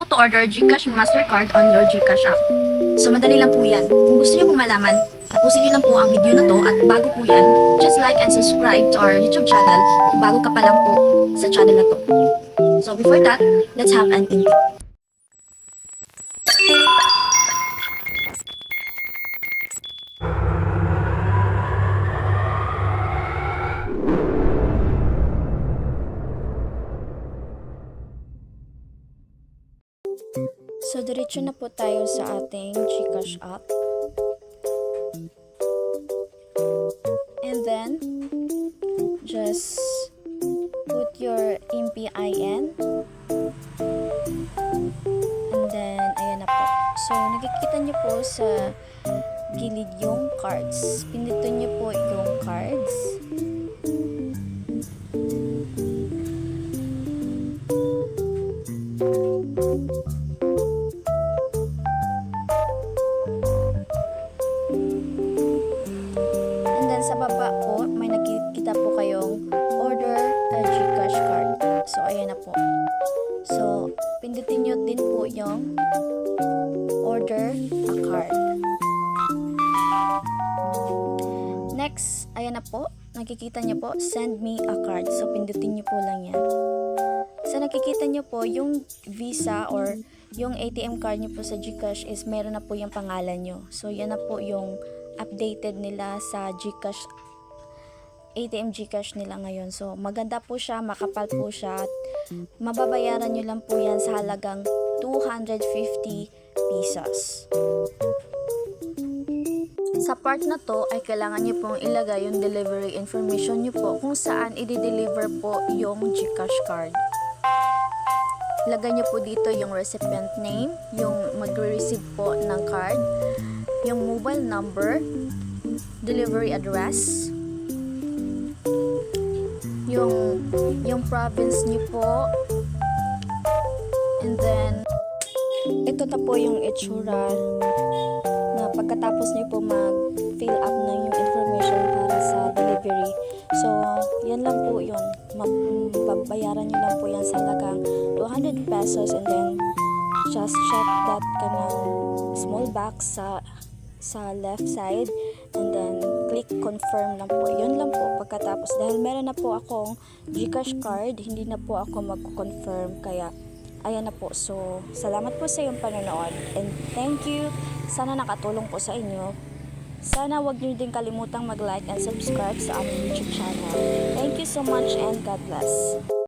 to order GCash Mastercard on your GCash app. So, madali lang po yan. Kung gusto niyo pong malaman, tapusin niyo lang po ang video na to at bago po yan, just like and subscribe to our YouTube channel kung bago ka pa lang po sa channel na to. So, before that, let's have an intro. So, diretso na po tayo sa ating GCash app. And then, just put your MPIN. And then, ayan na po. So, nakikita niyo po sa gilid yung cards. Pindutin niyo po yung cards. Sa baba po, may nakikita po kayong order a GCash card. So, ayan na po. So, pindutin nyo din po yung order a card. Next, ayan na po. Nakikita nyo po, send me a card. So, pindutin nyo po lang yan. So, nakikita nyo po yung Visa or yung ATM card nyo po sa GCash is meron na po yung pangalan nyo. So, yan na po yung updated nila sa GCash, ATM GCash nila ngayon. So, maganda po siya, makapal po siya, at mababayaran nyo lang po yan sa halagang 250 pesos. Sa part na to ay kailangan nyo pong ilagay yung delivery information nyo po kung saan i-deliver po yung GCash card. Lagay nyo po dito yung recipient name, yung magre-receive po ng card, yung mobile number, delivery address, yung province niyo po, and then ito na po yung itsura na pagkatapos niyo po mag-fill up na yung information para sa delivery. So, yan lang po yun. Babayaran niyo lang po yan sa halagang 200 pesos, and then just check that kanang small box sa left side, and then click confirm lang po. Yun lang po pagkatapos. Dahil meron na po akong GCash card, hindi na po ako mag-confirm, kaya ayan na po. So, salamat po sa iyong panonood, and thank you. Sana nakatulong po sa inyo. Sana wag niyo din kalimutang mag-like and subscribe sa aming YouTube channel. Thank you so much, and God bless.